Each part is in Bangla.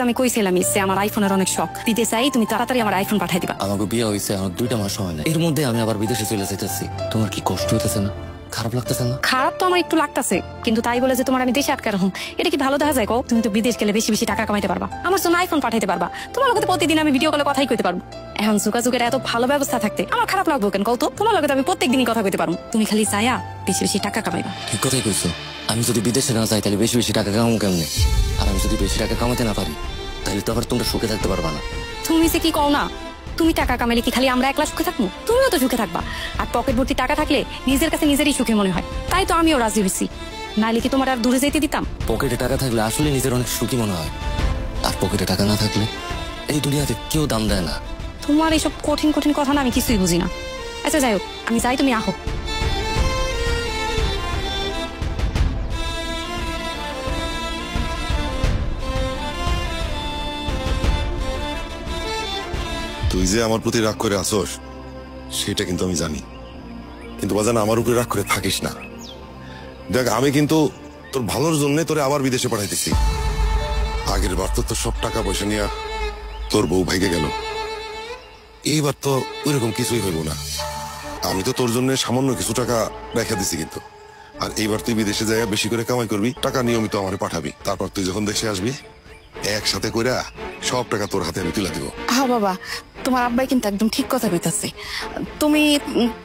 আমি কইছিলাম যে আমার আইফোনের অনেক শখ, দিতে চাই, তুমি তাড়াতাড়ি আমার আইফোন পাঠাই দিবা। আমাকে বিয়ে হয়েছে আমার 2টা মাস হয় না, এর মধ্যে আমি আবার বিদেশে চলে যাইতেছি। তোমার কি কষ্ট হইতেছে না? খারাপ লাগতেছে না? খারাপ তো আমার একটু লাগতেছে, কিন্তু তাই বলে যে তোমার আমি দেশে আটকে রাখুন, এটা কি ভালো দেখা যায়? কও তুমি তো বিদেশ গেলে বেশি বেশি টাকা কামাইতে পারবা, আমার জন্য আইফোন পাঠাইতে পারবা, তোমার লোকে প্রতিদিন আমি ভিডিও কলে কথাই কইতে পারবো। এখন যোগাযোগের এত ভালো ব্যবস্থা থাকতে আমার খারাপ লাগবো কেন? কও তো, তোমার লোকে আমি প্রত্যেকদিনই কথা কইতে পারবো, তুমি খালি চাইয়া বেশি বেশি টাকা কামাইবা। ঠিক কথাই কইছো। আমি যদি বিদেশে না যাই তাহলে বেশি বেশি টাকা কামাবো কেমনে? আর আমি যদি বেশি টাকা কামাতে না পারি তাহলে তো আবার তোমরা সুখে থাকতে পারবা না। তুমি যে কি কও না, তুমি টাকা কামাইলে কি খালি আমরা একলা সুখে থাকবো? তুমিও তো সুখে থাকবা। আর পকেট ভর্তি টাকা থাকলে নিজের কাছে নিজেরই সুখে মনে হয়, তাই তো আমিও রাজি হয়েছি। নাইলে কি তোমার আর দূরে যেতে দিতাম? পকেটে টাকা থাকলে আসলে নিজের অনেক সুখী মনে হয়, আর পকেটে টাকা না থাকলে এই দুনিয়াতে কেউ দাম দেয় না। তোমার এইসব কঠিন কঠিন কথা না আমি কিছুই বুঝি না। আচ্ছা যাই হোক, আমি যাই, তুমি আহো। তুই যে আমার প্রতি রাগ করে আসোস সেটা কিন্তু আমি জানি, কিন্তু বাজান আমার উপরে রাগ করে থাকিস না। দেখ, আমি কিন্তু তোর ভালোর জন্য তোরে আবার বিদেশে পাঠাইতেছি। আগের বার তো তোর সব টাকা পয়সা নিয়ে তোর বউ ভাইগে গেল, এইবার তো ওইরকম কিছুই হইব না। আমি তো তোর জন্য সামান্য কিছু টাকা রেখে দিছি, কিন্তু আর এইবার তুই বিদেশে যাইয়া বেশি করে কামাই করবি, টাকা নিয়মিত আমারে পাঠাবি, তারপর তুই যখন দেশে আসবি একসাথে কইরা সব টাকা তোর হাতে আমি তুলে দিব। হ্যাঁ বাবা, তোমার আব্বাই কিন্তু একদম ঠিক কথা কইতাছে। তুমি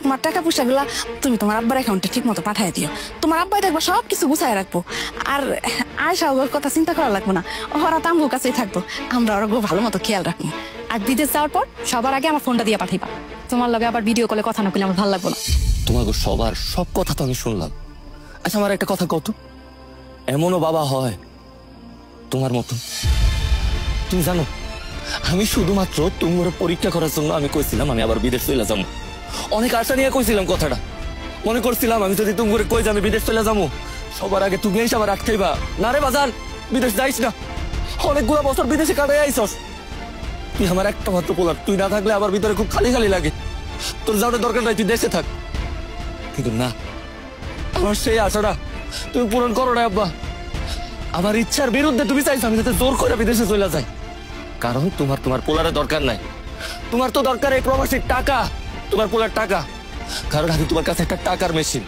তোমার টাকা পয়সা গুলা তুমি তোমার আব্বার অ্যাকাউন্টে ঠিক মতো পাঠাই দিও। তোমার আব্বাই দেখবো সবকিছু গুছাই রাখবো, আর আয়সা ওর কথা চিন্তা করা লাগবো না, ওরা তাম্বুর কাছেই থাকবো, আমরা ওরা ভালো মতো খেয়াল রাখবো। আর বিদেশ যাওয়ার পর সবার আগে আমার ফোনটা দিয়ে পাঠাইবা। তোমার লগে আবার ভিডিও কলে কথা না কইলে আমার ভালো লাগবে না। তোমাকে সবার সব কথা তো আমি শুনলাম। আচ্ছা আমার একটা কথা কত, এমনও বাবা হয় তোমার মতো? তুমি জানো আমি শুধুমাত্র তোমার পরীক্ষা করার জন্য আমি কইছিলাম আমি আবার বিদেশ চলে যাবো। অনেক আশা নিয়ে কইছিলাম কথাটা, মনে করছিলাম আমি যদি তুমি কই যে আমি বিদেশ চলে যাবো সবার আগে তুমি এসে আবার আটকাইবা। না রে বাজার, বিদেশ যাইস না, অনেকগুলো বছর বিদেশে কাটাই আইসস। তুই আমার একটা মাত্র পোলার, তুই না থাকলে আমার ভিতরে খুব খালি খালি লাগে। তোর যাওয়ার দরকার নাই, তুই দেশে থাক। কিন্তু না, আমার সেই আশাটা তুমি পূরণ করো না আব্বা। আমার ইচ্ছার বিরুদ্ধে তুমি চাইছো আমি যাতে জোর করে বিদেশে চলে যাই, কারণ তোমার পোলারের দরকার নাই। তোমার তো দরকার এই প্রবাসীর টাকা, তোমার পোলার টাকা, কারণ আমি তোমার কাছে একটা টাকার মেশিন।